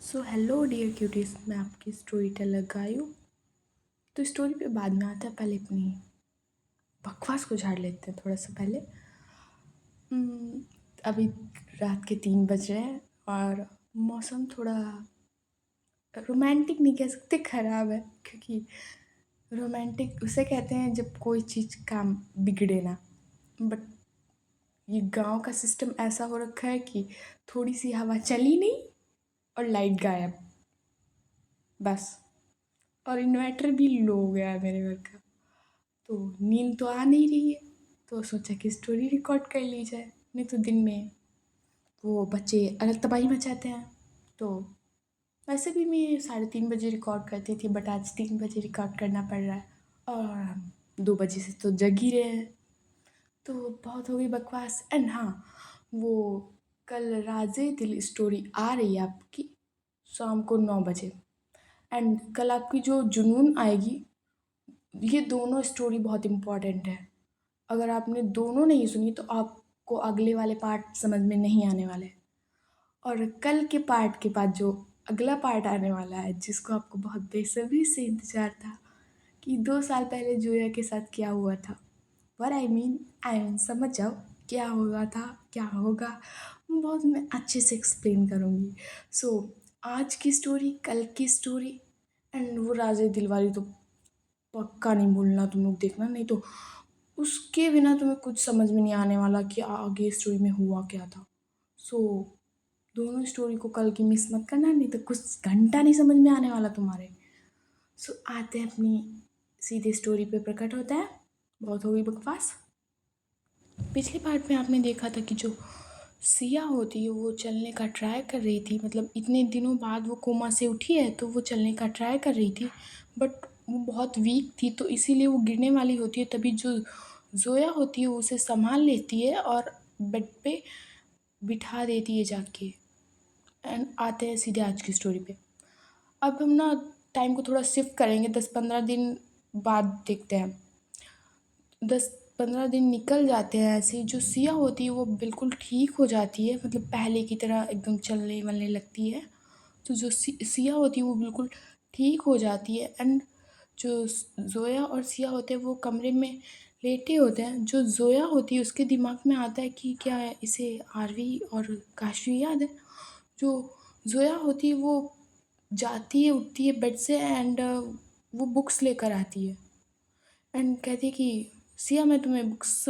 So hello dear cuties, मैं आपकी story teller Gayu. तो स्टोरी पे बाद में आता है, पहले अपनी बकवास को झाड़ लेते हैं थोड़ा सा पहले। हम्म, अभी रात के 3 बज रहे हैं और मौसम थोड़ा रोमांटिक नहीं कह सकते, ख़राब है। क्योंकि रोमांटिक उसे कहते हैं जब कोई चीज़ काम बिगड़े ना। बट ये गांव का सिस्टम ऐसा हो रखा है कि थोड़ी सी हवा चली नहीं और लाइट गायब, बस। और इन्वर्टर भी लो हो गया है मेरे घर का। तो नींद तो आ नहीं रही है, तो सोचा कि स्टोरी रिकॉर्ड कर ली जाए। नहीं तो दिन में वो बच्चे अलग तबाही मचाते हैं। तो वैसे भी मैं 3:30 बजे रिकॉर्ड करती थी, बट आज 3 बजे रिकॉर्ड करना पड़ रहा है और हम 2 बजे से तो जग ही रहे हैं। तो बहुत हो गई बकवास। एंड हाँ, वो कल राजे दिल स्टोरी आ रही है आपकी शाम को 9 बजे। एंड कल आपकी जो जुनून आएगी, ये दोनों स्टोरी बहुत इम्पॉर्टेंट है। अगर आपने दोनों नहीं सुनी तो आपको अगले वाले पार्ट समझ में नहीं आने वाले। और कल के पार्ट के बाद जो अगला पार्ट आने वाला है, जिसको आपको बहुत बेसब्री से इंतज़ार था कि 2 साल पहले जोया के साथ क्या हुआ था। पर आई मीन समझ जाओ क्या हुआ था, क्या होगा। मैं अच्छे से एक्सप्लेन करूँगी। सो आज की स्टोरी, कल की स्टोरी एंड वो राजे दिलवारी तो पक्का नहीं भूलना तुम लोग, देखना। नहीं तो उसके बिना तुम्हें कुछ समझ में नहीं आने वाला कि आगे स्टोरी में हुआ क्या था। सो दोनों स्टोरी को कल की मिस मत करना, नहीं तो कुछ घंटा नहीं समझ में आने वाला तुम्हारे। सो आते हैं अपनी सीधे स्टोरी पे, प्रकट होता है। बहुत हो गई बकवास। पिछले पार्ट में आपने देखा था कि जो सिया होती है वो चलने का ट्राई कर रही थी। मतलब इतने दिनों बाद वो कोमा से उठी है तो वो चलने का ट्राई कर रही थी, बट वो बहुत वीक थी तो इसीलिए वो गिरने वाली होती है। तभी जो जोया होती है वो उसे संभाल लेती है और बेड पे बिठा देती है जाके। एंड आते हैं सीधे आज की स्टोरी पे। अब हम ना टाइम को थोड़ा शिफ्ट करेंगे, 10-15 दिन बाद देखते हैं। 10-15 दिन निकल जाते हैं ऐसे ही। जो सिया होती है वो बिल्कुल ठीक हो जाती है, मतलब पहले की तरह एकदम चलने वलने लगती है। तो जो सिया होती है वो बिल्कुल ठीक हो जाती है। एंड जो जोया और सिया होते हैं वो कमरे में लेटे होते हैं। जो जोया होती है उसके दिमाग में आता है कि क्या इसे आरवी और काशवी याद है। जो जोया होती है वो जाती है, उठती है बेड से एंड वो बुक्स लेकर आती है एंड कहती है कि सिया मैं तुम्हें बुक्स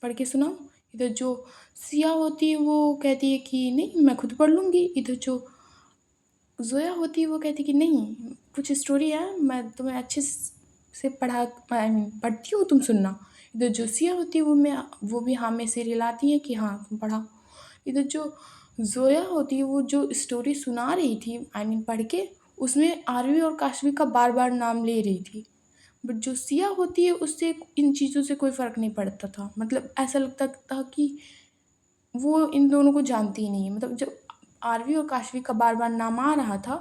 पढ़ के सुनाऊँ। इधर जो सिया होती है वो कहती है कि नहीं मैं खुद पढ़ लूँगी। इधर जो जोया होती है वो कहती है कि नहीं, कुछ स्टोरी है, मैं तुम्हें अच्छे से पढ़ा, आई मीन पढ़ती हूँ, तुम सुनना। इधर जो सिया होती है वो भी हाँ में सिर हिलाती है कि हाँ तुम पढ़ाओ। इधर जो जोया होती है वो जो स्टोरी सुना रही थी, आई मीन पढ़ के, उसमें आरवी और काशवी का बार बार नाम ले रही थी। बट जो सिया होती है उससे इन चीज़ों से कोई फ़र्क नहीं पड़ता था। मतलब ऐसा लगता था कि वो इन दोनों को जानती ही नहीं है। मतलब जब आरवी और काशवी का बार बार नाम आ रहा था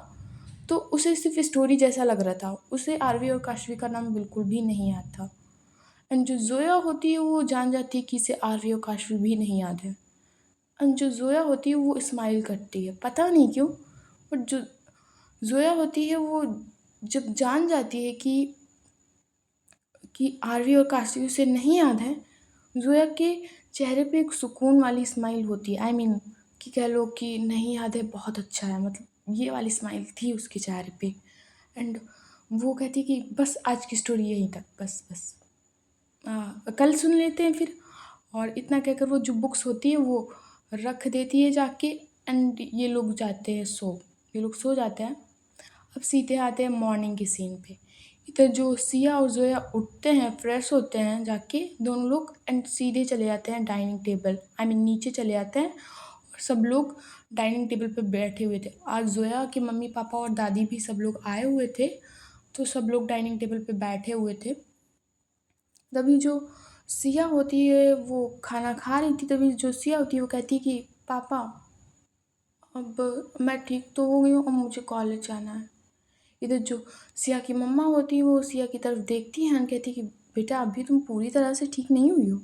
तो उसे सिर्फ स्टोरी जैसा लग रहा था, उसे आरवी और काशवी का नाम बिल्कुल भी नहीं याद था। एंड जो जोया होती है वो जान जाती है कि इसे आरवी और काशवी भी नहीं याद है। एंड जो जोया होती है वो स्माइल करती है, पता नहीं क्यों। बट जो जोया होती है वो जब जान जाती है कि आरवी और काशवी उसे नहीं याद है, जोया के चेहरे पे एक सुकून वाली स्माइल होती है। आई मीन कि कह लो कि नहीं याद है, बहुत अच्छा है, मतलब ये वाली स्माइल थी उसके चेहरे पे। एंड वो कहती कि बस आज की स्टोरी यहीं तक, बस बस कल सुन लेते हैं फिर। और इतना कहकर वो जो बुक्स होती है वो रख देती है जाके। एंड ये लोग सो जाते हैं। अब सीधे आते हैं मॉर्निंग के सीन पे। इधर जो सिया और जोया उठते हैं, फ्रेश होते हैं जाके दोनों लोग, एंड सीधे चले जाते हैं डाइनिंग टेबल, आई मीन नीचे चले जाते हैं। और सब लोग डाइनिंग टेबल पे बैठे हुए थे। आज जोया के मम्मी पापा और दादी भी सब लोग आए हुए थे, तो सब लोग डाइनिंग टेबल पे बैठे हुए थे। तभी जो सिया होती है वो खाना खा रही थी। तभी जो सिया होती है वो कहती है कि पापा, अब मैं ठीक तो हो गई हूँ, अब मुझे कॉलेज जाना है। इधर जो सिया की मम्मा होती है वो सिया की तरफ देखती है और कहती है कि बेटा अभी तुम पूरी तरह से ठीक नहीं हुई हो,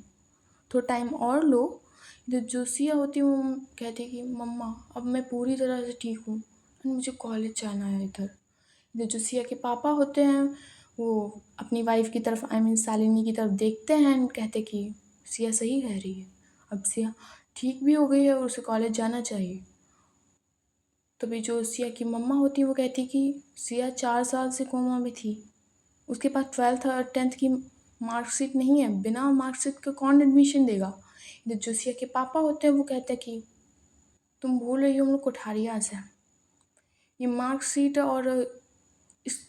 थोड़ा टाइम और लो। इधर जो सिया होती है वो कहती है कि मम्मा अब मैं पूरी तरह से ठीक हूँ। मुझे कॉलेज जाना है इधर। इधर जो सिया के पापा होते हैं वो अपनी वाइफ़ की तरफ आई मीन शालिनी की तरफ देखते हैं एंड कहते कि सिया सही कह रही है। अब सिया ठीक भी हो गई है और उसे कॉलेज जाना चाहिए। तभी जो सिया की मम्मा होती है वो कहती कि सिया 4 साल से कोमा में थी। उसके पास 12th और 10th की मार्कशीट नहीं है, बिना मार्कशीट के कौन एडमिशन देगा? इधर जो सिया के पापा होते हैं वो कहते हैं कि तुम भूल रही हो हम लोग कोठारिया से हैं। ये मार्कशीट और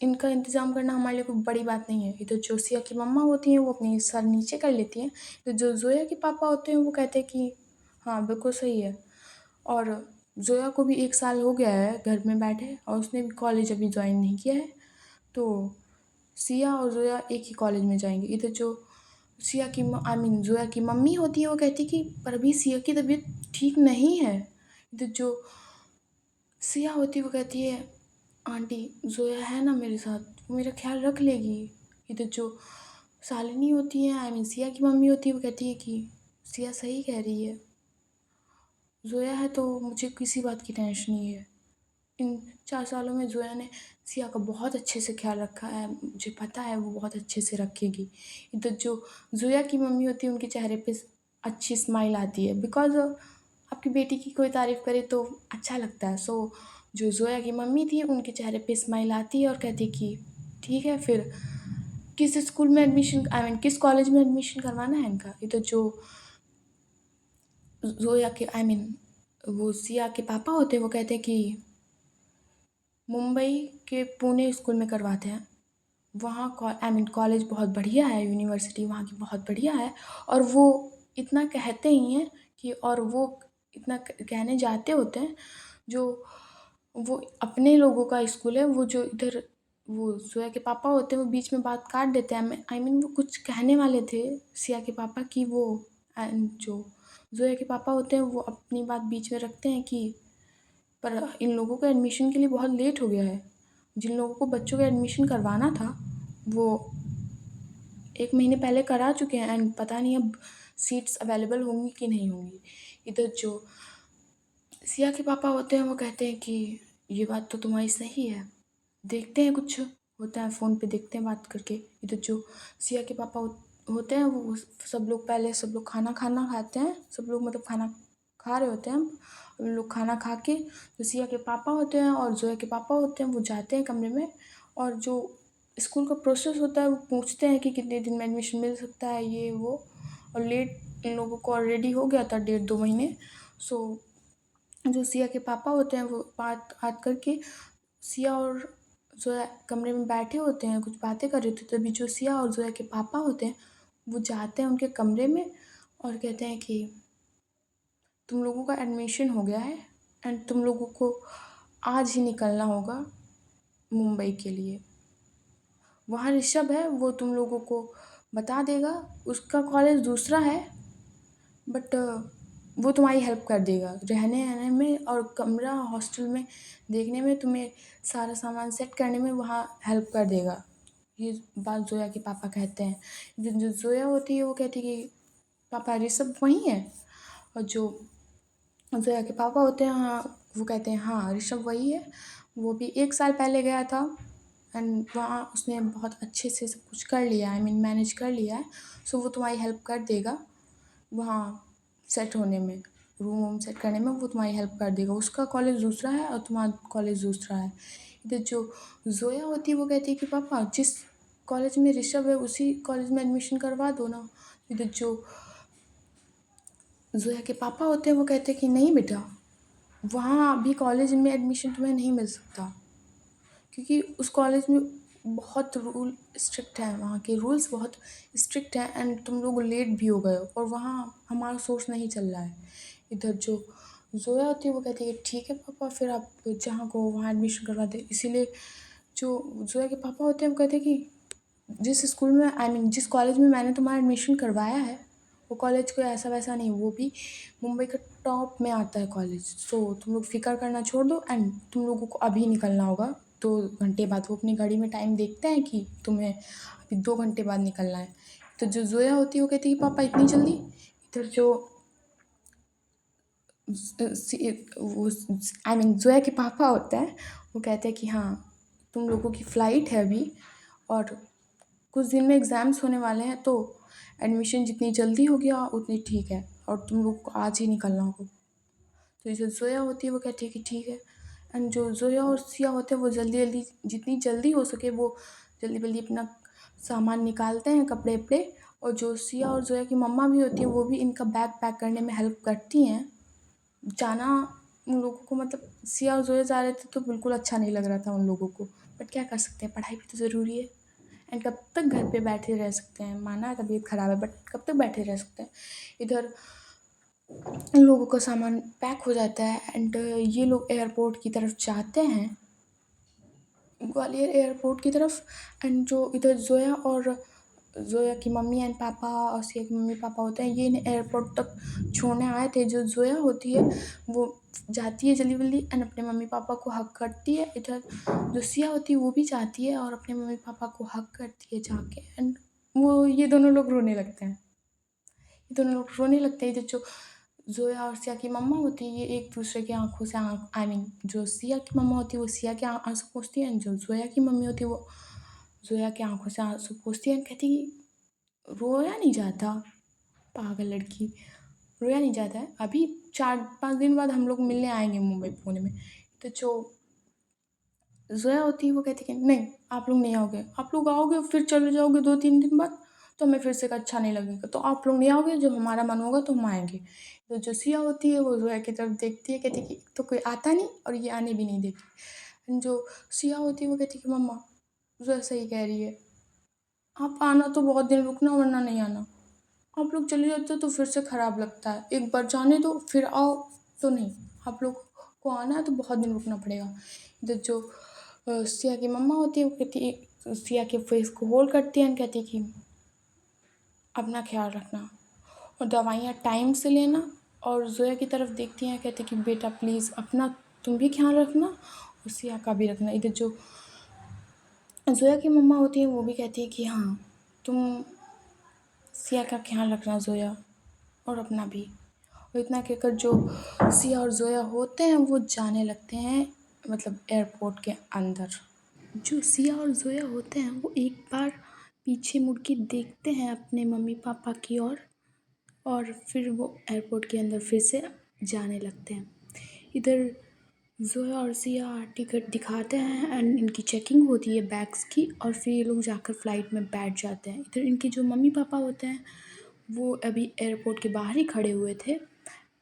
इनका इंतज़ाम करना हमारे लिए कोई बड़ी बात नहीं है। इधर जो सिया की मम्मा होती हैं वो अपनी सर नीचे कर लेती हैं। तो जो ज़ोया के पापा होते हैं वो कहते हैं कि हाँ, बिल्कुल सही है। और ज़ोया को भी 1 साल हो गया है घर में बैठे और उसने भी कॉलेज अभी जॉइन नहीं किया है। तो सिया और ज़ोया एक ही कॉलेज में जाएँगे। इधर जो सिया की आई मीन ज़ोया की मम्मी होती है वो कहती है कि पर अभी सिया की तबीयत ठीक नहीं है। इधर जो सिया होती है वो कहती है आंटी ज़ोया है ना मेरे साथ, वो मेरा ख़्याल रख लेगी। इधर जो शालिनी होती है आई मीन सिया की मम्मी होती है वो कहती है कि सिया सही कह रही है। ज़ोया है तो मुझे किसी बात की टेंशन नहीं है। इन 4 सालों में ज़ोया ने सिया का बहुत अच्छे से ख़्याल रखा है, मुझे पता है वो बहुत अच्छे से रखेगी। इधर जो ज़ोया की मम्मी होती है उनके चेहरे पे अच्छी स्माइल आती है बिकॉज़ आपकी बेटी की कोई तारीफ़ करे तो अच्छा लगता है। सो जो ज़ोया की मम्मी थी उनके चेहरे पे स्माइल आती है और कहती है कि ठीक है फिर किस स्कूल में एडमिशन आई मीन किस कॉलेज में एडमिशन करवाना है इनका? इधर जो ज़ोया के आई मीन वो सिया के पापा होते हैं वो कहते हैं कि मुंबई के पुणे स्कूल में करवाते हैं। वहाँ आई मीन कॉलेज बहुत बढ़िया है, यूनिवर्सिटी वहाँ की बहुत बढ़िया है और वो इतना कहते ही हैं कि और वो इतना कहने जाते होते हैं जो वो अपने लोगों का स्कूल है वो जो इधर वो ज़ोया के पापा होते हैं वो बीच में बात काट देते हैं आई मीन वो कुछ कहने वाले थे सिया के पापा कि वो एंड जो ज़ोया के पापा होते हैं वो अपनी बात बीच में रखते हैं कि पर इन लोगों का एडमिशन के लिए बहुत लेट हो गया है। जिन लोगों को बच्चों का एडमिशन करवाना था, वो 1 महीने पहले करा चुके हैं एंड पता नहीं अब सीट्स अवेलेबल होंगी कि नहीं होंगी। इधर जो सिया के पापा होते हैं वो कहते हैं कि ये बात तो तुम्हारी सही है। देखते हैं कुछ होता है फ़ोन पे देखते हैं बात करके। इधर जो सिया के पापा होते हैं वो सब लोग खाना खाते हैं। सब लोग मतलब खाना खा रहे होते हैं। उन लोग खाना खा के जो सिया के पापा होते हैं और ज़ोया के पापा होते हैं वो जाते हैं कमरे में और जो स्कूल का प्रोसेस होता है वो पूछते हैं कि कितने दिन में एडमिशन मिल सकता है ये वो और लेट इन लोगों को ऑलरेडी हो गया था 1.5-2 महीने। सो जो सिया के पापा होते हैं वो बात बात करके सिया और ज़ोया कमरे में बैठे होते हैं कुछ बातें कर रहे थे तभी जो सिया और ज़ोया के पापा होते हैं वो जाते हैं उनके कमरे में और कहते हैं कि तुम लोगों का एडमिशन हो गया है एंड तुम लोगों को आज ही निकलना होगा मुंबई के लिए। वहाँ ऋषभ है वो तुम लोगों को बता देगा उसका कॉलेज दूसरा है बट वो तुम्हारी हेल्प कर देगा रहने-वहने में और कमरा हॉस्टल में देखने में तुम्हें सारा सामान सेट करने में वहाँ हेल्प कर देगा। ये बात ज़ोया के पापा कहते हैं। जो ज़ोया होती है वो कहती है कि पापा ऋषभ वहीं है? और जो ज़ोया के पापा होते हैं हाँ, वो कहते हैं हाँ, ऋषभ वही है। वो भी 1 साल पहले गया था एंड वहाँ उसने बहुत अच्छे से सब कुछ कर लिया है आई मीन मैनेज कर लिया है। सो वो तुम्हारी हेल्प कर देगा वहाँ सेट होने में, रूम-वूम सेट करने में वो तुम्हारी हेल्प कर देगा। उसका कॉलेज दूसरा है और तुम्हारा कॉलेज दूसरा है। इधर जो ज़ोया होती है वो कहती है कि पापा जिस कॉलेज में ऋषभ है उसी कॉलेज में एडमिशन करवा दो ना। इधर जो ज़ोया के पापा होते हैं वो कहते हैं कि नहीं बेटा, वहाँ अभी कॉलेज में एडमिशन तुम्हें नहीं मिल सकता। क्योंकि उस कॉलेज में बहुत रूल स्ट्रिक्ट है वहाँ के रूल्स बहुत स्ट्रिक्ट हैं एंड तुम लोग लेट भी हो गए हो और वहाँ हमारा सोर्स नहीं चल रहा है। इधर जो ज़ोया होती है वो कहती है ठीक है पापा फिर आप जहाँ कहो वहाँ एडमिशन करवा दें। इसीलिए जो ज़ोया के पापा होते हैं वो कहते हैं कि जिस स्कूल में आई मीन जिस कॉलेज में मैंने तुम्हारा एडमिशन करवाया है वो कॉलेज कोई ऐसा वैसा नहीं वो भी मुंबई के टॉप में आता है कॉलेज। सो तुम लोग फ़िक्र करना छोड़ दो एंड तुम लोगों को अभी निकलना होगा 2 घंटे बाद। वो अपनी घड़ी में टाइम देखते हैं कि तुम्हें अभी 2 घंटे बाद निकलना है। तो जो ज़ोया होती है वो कहती है कि पापा इतनी जल्दी? इधर जो वो आई मीन ज़ोया के पापा होते हैं, वो कहते हैं कि हाँ, तुम लोगों की फ़्लाइट है अभी और कुछ दिन में एग्ज़ाम्स होने वाले हैं, तो एडमिशन जितनी जल्दी हो गया उतनी ठीक है और तुम लोग को आज ही निकलना होगा। तो जो ज़ोया होती है वो कहती है कि ठीक है। एंड जो ज़ोया और सिया होते हैं वो जल्दी-जल्दी जितनी जल्दी हो सके वो जल्दी-जल्दी अपना सामान निकालते हैं, कपड़े-वपड़े। और जो सिया और ज़ोया की मम्मा भी होती है वो भी इनका बैग पैक करने में हेल्प करती हैं। जाना उन लोगों को मतलब सिया और ज़ोया जा रहे थे तो बिल्कुल अच्छा नहीं लग रहा था उन लोगों को। बट क्या कर सकते हैं, पढ़ाई भी तो ज़रूरी है। एंड कब तक घर पे बैठे रह सकते हैं, माना तबीयत ख़राब है बट कब तक बैठे रह सकते हैं। इधर इन लोगों का सामान पैक हो जाता है एंड ये लोग एयरपोर्ट की तरफ जाते हैं, ग्वालियर एयरपोर्ट की तरफ। एंड जो इधर ज़ोया की मम्मी एंड पापा और सिया के मम्मी पापा होते हैं, ये इन्हें एयरपोर्ट तक छोड़ने आए थे। जो ज़ोया होती है वो जाती है जल्दी-जल्दी एंड अपने मम्मी पापा को हग करती है। इधर जो सिया होती है वो भी जाती है और अपने मम्मी पापा को हग करती है जाके। एंड ये दोनों लोग रोने लगते हैं। ये दोनों लोग रोने लगते हैं। इधर जो ज़ोया और सिया की मम्मा होती है, ये एक दूसरे की आँखों से आई मीन जो सिया की मम्मा होती है वो सिया के आँसू पोंछती है, जो ज़ोया की मम्मी होती है वो ज़ोया की आँखों से आँसू पोंछती है। कहती है रोया नहीं जाता, पागल लड़की, रोया नहीं जाता है। अभी 4-5 दिन बाद हम लोग मिलने आएंगे मुंबई पुणे में। तो जो ज़ोया होती है वो कहती है कि नहीं, आप लोग नहीं आओगे, आप लोग आओगे फिर चले जाओगे 2-3 दिन बाद, तो हमें फिर से अच्छा नहीं लगेगा, तो आप लोग नहीं आओगे, जब हमारा मन होगा तो हम आएंगे। तो जो सिया होती है वो ज़ोया की तरफ देखती है, कहती है कि तो कोई आता नहीं और ये आने भी नहीं देती। जो सिया होती है वो कहती है कि मम्मा ज़ोया सही कह रही है, आप आना तो बहुत दिन रुकना वरना नहीं आना। आप लोग चले जाते हो तो फिर से ख़राब लगता है, एक बार जाने दो फिर आओ, तो नहीं, आप लोग को आना है तो बहुत दिन रुकना पड़ेगा। इधर जो सिया की मम्मा होती है वो कहती है, सिया के फेस को होल्ड करती है और कहती है कि अपना ख्याल रखना और दवाइयाँ टाइम से लेना। और ज़ोया की तरफ देखती हैं, कहती है कि बेटा प्लीज़ अपना तुम भी ख्याल रखना और सिया का भी रखना। इधर जो ज़ोया की मम्मा होती है वो भी कहती है कि हाँ, तुम सिया का ख्याल रखना ज़ोया और अपना भी। और इतना कहकर जो सिया और ज़ोया होते हैं वो जाने लगते हैं मतलब एयरपोर्ट के अंदर। जो सिया और ज़ोया होते हैं वो एक बार पीछे मुड़ के देखते हैं अपने मम्मी पापा की ओर और फिर वो एयरपोर्ट के अंदर फिर से जाने लगते हैं। इधर ज़ोया और सिया टिकट दिखाते हैं एंड इनकी चेकिंग होती है बैग्स की और फिर ये लोग जाकर फ़्लाइट में बैठ जाते हैं। इधर इनके जो मम्मी पापा होते हैं वो अभी एयरपोर्ट के बाहर ही खड़े हुए थे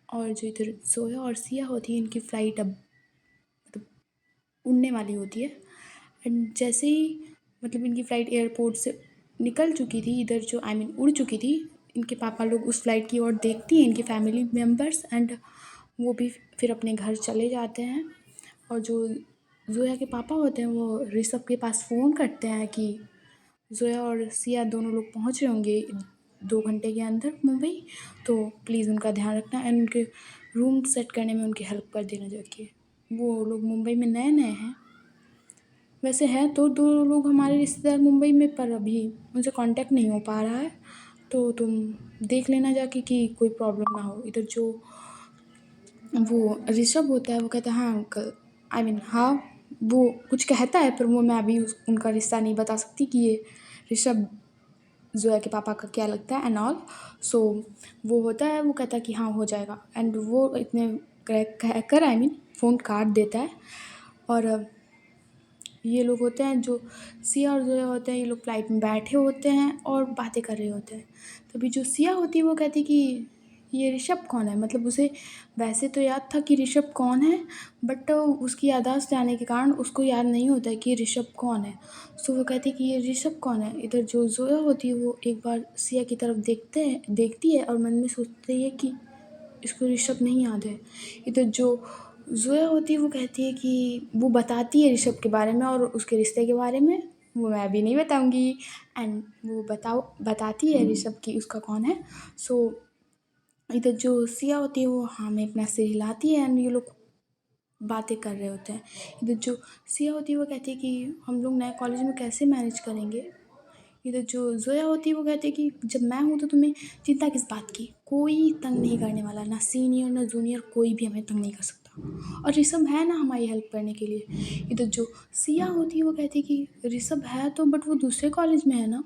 और जो इधर ज़ोया और सिया होती है इनकी फ़्लाइट अब मतलब उड़ने वाली होती है। एंड जैसे ही मतलब इनकी फ़्लाइट एयरपोर्ट से निकल चुकी थी, इधर जो आई मीन उड़ चुकी थी, इनके पापा लोग उस फ़्लाइट की ओर देखती हैं, इनकी फैमिली मेम्बर्स एंड वो भी फिर अपने घर चले जाते हैं। और जो ज़ोया के पापा होते हैं वो ऋषभ के पास फ़ोन करते हैं कि ज़ोया और सिया दोनों लोग पहुंच रहे होंगे 2 घंटे के अंदर मुंबई, तो प्लीज़ उनका ध्यान रखना एंड उनके रूम सेट करने में उनकी हेल्प कर देना जाके। वो लोग मुंबई में नए-नए हैं। वैसे हैं तो 2 लोग हमारे रिश्तेदार मुंबई में, पर अभी उनसे कांटेक्ट नहीं हो पा रहा है, तो तुम देख लेना जाके कि कोई प्रॉब्लम ना हो। इधर जो वो ऋषभ होता है वो कहता है हाँ अंकल, आई मीन हाँ, वो कुछ कहता है पर वो मैं अभी उनका रिश्ता नहीं बता सकती कि ये ऋषभ ज़ोया के पापा का क्या लगता है एंड ऑल। सो वो होता है, वो कहता है कि हाँ हो जाएगा एंड वो इतने कहकर आई मीन फ़ोन काट देता है। और ये लोग होते हैं जो सिया और ज़ोया होते हैं, ये लोग फ्लाइट में बैठे होते हैं और बातें कर रहे होते हैं। तभी जो सिया होती है वो कहती है कि ये ऋषभ कौन है, मतलब उसे वैसे तो याद था कि ऋषभ कौन है, बट उसकी याददाश्त जाने के कारण उसको याद नहीं होता है कि ये ऋषभ कौन है। सो वो कहती है कि ये ऋषभ कौन है। इधर जो ज़ोया होती है वो एक बार सिया की तरफ देखती है और मन में सोचती है कि इसको ऋषभ नहीं याद है। इधर जो ज़ोया होती है वो कहती है कि वो बताती है ऋषभ के बारे में और उसके रिश्ते के बारे में, वो मैं अभी नहीं बताऊंगी। एंड वो बताती है ऋषभ की उसका कौन है। सो इधर जो सिया होती है वो हाँ में अपना सिर हिलाती है एंड ये लोग बातें कर रहे होते हैं। इधर जो सिया होती है वो कहती है कि हम लोग नए कॉलेज में कैसे मैनेज करेंगे। इधर जो ज़ोया होती है वो कहती है कि जब मैं हूँ तो तुम्हें चिंता किस बात की, कोई तंग नहीं करने वाला, ना सीनियर ना जूनियर, कोई भी हमें तंग नहीं कर सकता। और ऋषभ है ना हमारी हेल्प करने के लिए। इधर जो सिया होती है वो कहती है कि ऋषभ है तो बट वो दूसरे कॉलेज में है ना।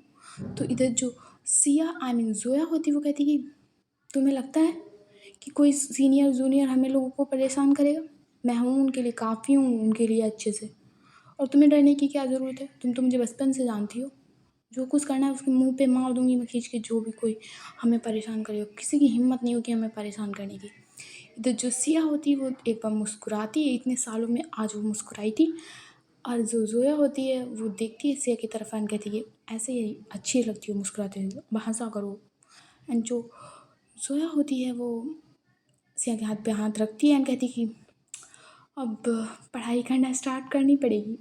तो इधर जो सिया आई मीन ज़ोया होती है वो कहती है कि तुम्हें लगता है कि कोई सीनियर जूनियर हमें लोगों को परेशान करेगा? मैं हूँ उनके लिए, काफ़ी हूँ उनके लिए अच्छे से। और तुम्हें डरने की क्या ज़रूरत है? तुम तो मुझे बचपन से जानती हो। जो कुछ करना है उसके मुँह पे मार दूँगी मैं खींच के, जो भी कोई हमें परेशान करेगा। किसी की हिम्मत नहीं होगी हमें परेशान करने की। इधर जो सिया होती है वो एक बार मुस्कुराती है, इतने सालों में आज वो मुस्कुराई थी। और जो ज़ोया होती है वो देखती है सिया की तरफ एंड कहती है ऐसे ही अच्छी लगती हो मुस्कुराते हुए, हँसा करो। एंड जो ज़ोया होती है वो सिया के हाथ पे हाथ रखती है एंड कहती है कि अब पढ़ाई करना स्टार्ट करनी पड़ेगी।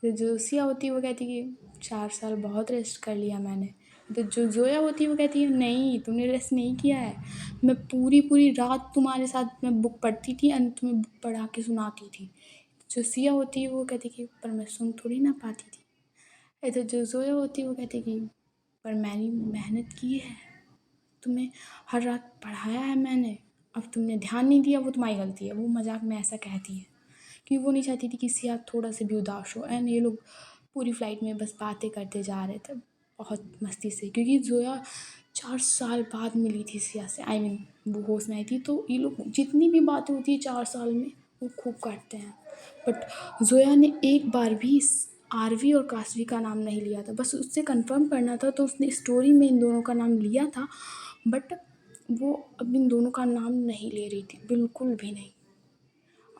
तो जो सिया होती है वो कहती है कि 4 साल बहुत रेस्ट कर लिया मैंने। तो जो ज़ोया होती है वो कहती है नहीं तुमने रेस्ट नहीं किया है। मैं पूरी रात तुम्हारे साथ मैं बुक पढ़ती थी एंड तुम्हें बुक पढ़ा के सुनाती थी। जो सिया होती है वो कहती है कि पर मैं सुन थोड़ी ना पाती थी। तो जो ज़ोया होती है वो कहती है कि पर मैंने मेहनत की है, तुम्हें हर रात पढ़ाया है मैंने, अब तुमने ध्यान नहीं दिया वो तुम्हारी गलती है। वो मजाक में ऐसा कहती है कि वो नहीं चाहती थी कि सिया थोड़ा सा भी उदास हो। एंड ये लोग पूरी फ्लाइट में बस बातें करते जा रहे थे बहुत मस्ती से, क्योंकि जोया 4 साल बाद मिली थी सिया से, आई मीन वो होश में आई थी। तो ये लोग जितनी भी बातें होती है 4 साल में वो खूब करते हैं। बट जोया ने एक बार भी आरवी और काशवी का नाम नहीं लिया था, बस उससे कंफर्म करना था तो उसने स्टोरी में इन दोनों का नाम लिया था। बट वो अब इन दोनों का नाम नहीं ले रही थी, बिल्कुल भी नहीं।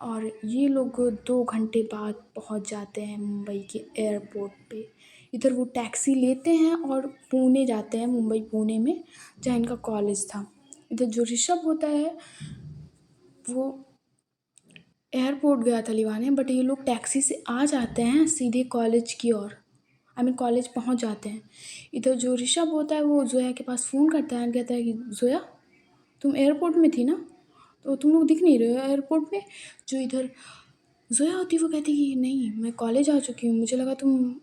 और ये लोग 2 घंटे बाद पहुंच जाते हैं मुंबई के एयरपोर्ट पे। इधर वो टैक्सी लेते हैं और पुणे जाते हैं, मुंबई पुणे में जहाँ इनका कॉलेज था। इधर जो ऋषभ होता है वो एयरपोर्ट गया था लिवाने, बट ये लोग टैक्सी से आ जाते हैं सीधे कॉलेज की ओर, आई मीन कॉलेज पहुंच जाते हैं। इधर जो ऋषभ होता है वो जोया के पास फ़ोन करता है और कहता है कि जोया तुम एयरपोर्ट में थी ना, तो तुम लोग दिख नहीं रहे हो एयरपोर्ट में। जो इधर ज़ोया होती है वो कहती है कि नहीं मैं कॉलेज आ चुकी हूँ, मुझे लगा तुम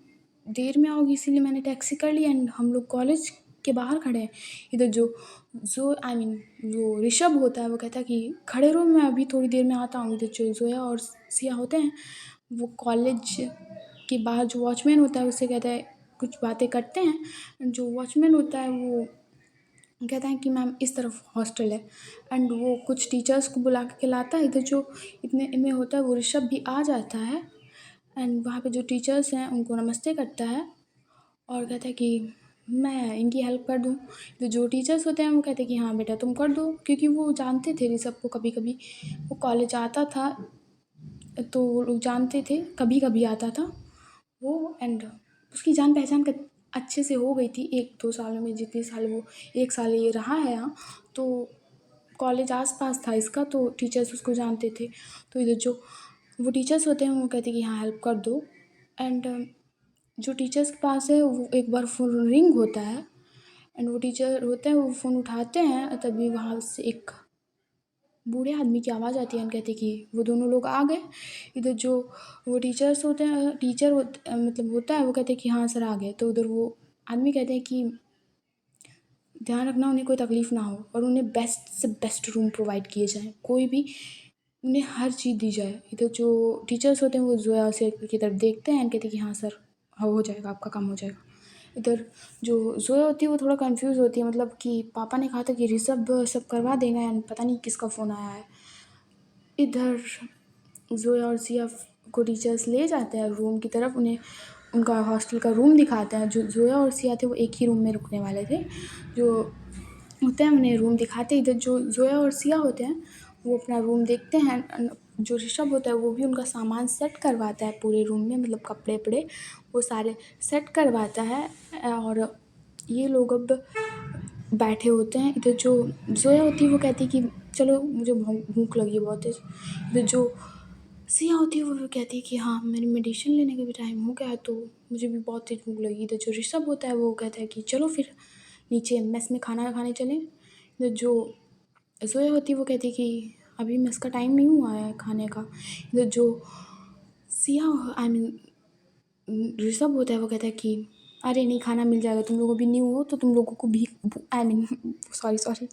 देर में आओगी इसीलिए मैंने टैक्सी कर लिया एंड हम लोग कॉलेज के बाहर खड़े हैं। इधर जो आई मीन जो ऋषभ होता है वो कहता है कि खड़े रहो मैं अभी थोड़ी देर में आता हूँ। इधर जो ज़ोया और सिया होते हैं वो कॉलेज के बाहर जो वॉचमैन होता है उससे कहता है, कुछ बातें करते हैं। जो वॉचमैन होता है वो कहता है कि मैम इस तरफ हॉस्टल है एंड वो कुछ टीचर्स को बुला के लाता है। इधर जो इतने में होता है वो ऋषभ भी आ जाता है एंड वहाँ पे जो टीचर्स हैं उनको नमस्ते करता है और कहता है कि मैं इनकी हेल्प कर दूँ। तो जो टीचर्स होते हैं वो कहते हैं कि हाँ बेटा तुम कर दो, क्योंकि वो जानते थे ऋषभ को, कभी कभी वो कॉलेज आता था तो वो लोग जानते थे, कभी कभी आता था वो। एंड उसकी जान पहचान अच्छे से हो गई थी 1-2 सालों में, जितने साल वो 1 साल ये रहा है यहाँ। तो कॉलेज आस पास था इसका तो टीचर्स उसको जानते थे। तो इधर जो वो टीचर्स होते हैं वो कहते हैं कि हाँ हेल्प कर दो। एंड जो टीचर्स के पास है वो एक बार फ़ोन रिंग होता है एंड वो टीचर होते हैं वो फ़ोन उठाते हैं, तभी वहाँ से एक बूढ़े आदमी की आवाज़ आती है और कहते कि वो दोनों लोग आ गए। इधर जो वो टीचर्स होते हैं मतलब होता है वो कहते हैं कि हाँ सर आ गए। तो उधर वो आदमी कहते हैं कि ध्यान रखना उन्हें कोई तकलीफ़ ना हो और उन्हें बेस्ट से बेस्ट रूम प्रोवाइड किए जाएँ, कोई भी उन्हें हर चीज़ दी जाए। इधर जो टीचर्स होते हैं वो जोया से की तरफ देखते हैं एंड कहते हैं कि हाँ सर हाँ हो जाएगा, आपका काम हो जाएगा। इधर जो जोया होती है वो थोड़ा कंफ्यूज होती है, मतलब कि पापा ने कहा था कि ऋषभ सब करवा देगा एंड पता नहीं किसका फ़ोन आया है। इधर जोया और सिया को टीचर्स ले जाते हैं रूम की तरफ, उन्हें उनका हॉस्टल का रूम दिखाते हैं। जो जोया और सिया थे वो एक ही रूम में रुकने वाले थे, जो होते हैं उन्हें रूम दिखाते हैं। इधर जो जोया और सिया होते हैं वो अपना रूम देखते हैं। जो ऋषभ होता है वो भी उनका सामान सेट करवाता है पूरे रूम में, मतलब कपड़े वपड़े वो सारे सेट करवाता है। और ये लोग अब बैठे होते हैं। इधर जो जोया होती है वो कहती है कि चलो मुझे भूख लगी है बहुत तेज़। इधर जो सिया होती है वो कहती है कि हाँ मेरी मेडिसिन लेने का भी टाइम हो गया है तो मुझे भी बहुत तेज़ भूख लगी। इधर जो ऋषभ होता है वो कहता है कि चलो फिर नीचे मेस में खाना खाने चलें। इधर जो जोया होती है वो कहती है कि अभी मेस का टाइम नहीं हुआ है खाने का। इधर जो सिया आई मीन ऋषभ होता है वो कहता है कि अरे नहीं, खाना मिल जाएगा, तुम लोग अभी न्यू हो तो तुम लोगों को भी आई मीन सॉरी सॉरी,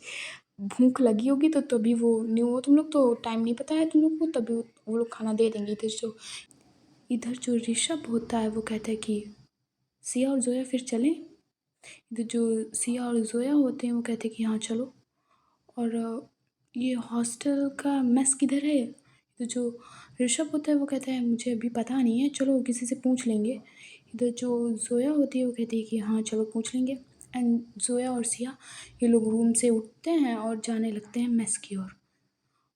भूख लगी होगी तो तभी वो न्यू हो तुम लोग तो टाइम नहीं पता है तुम लोग को, तभी वो लोग खाना दे देंगे। इधर जो ऋषभ होता है वो कहता है कि सिया और जोया फिर चलें। इधर जो सिया और जोया होते हैं वो कहते हैं कि हाँ चलो। और ये हॉस्टल का मेस किधर है? तो जो ऋषभ होता है वो कहता है मुझे अभी पता नहीं है, चलो किसी से पूछ लेंगे। इधर जो जोया होती है वो कहती है कि हाँ चलो पूछ लेंगे। एंड जोया और सिया ये लोग रूम से उठते हैं और जाने लगते हैं मेस की ओर।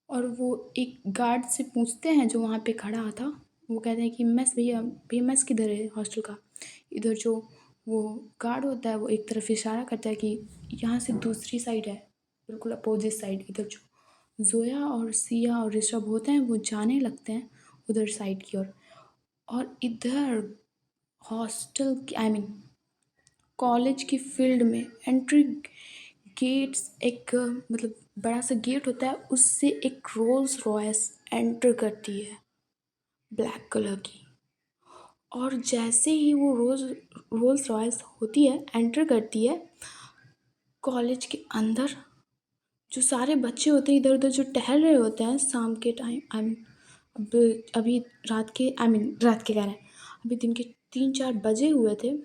और वो एक गार्ड से पूछते हैं जो वहाँ पे खड़ा था, वो कहते हैं कि मेस भैया भैया मेस किधर है हॉस्टल का? इधर जो वो गार्ड होता है वो एक तरफ इशारा करता है कि यहाँ से दूसरी साइड है, बिल्कुल अपोजिट साइड। इधर जो जोया और सिया और ऋषभ होते हैं वो जाने लगते हैं उधर साइड की ओर। और इधर हॉस्टल की आई मीन कॉलेज की फील्ड में एंट्री गेट्स एक मतलब बड़ा सा गेट होता है, उससे एक रोल्स रॉयस एंटर करती है ब्लैक कलर की। और जैसे ही वो रोल्स रॉयस होती है एंटर करती है कॉलेज के अंदर, जो सारे बच्चे होते हैं इधर उधर जो टहल रहे होते हैं शाम के टाइम आई मीन अब अभी रात के आई मीन रात के कह रहे हैं, अभी दिन के 3-4 बजे हुए थे,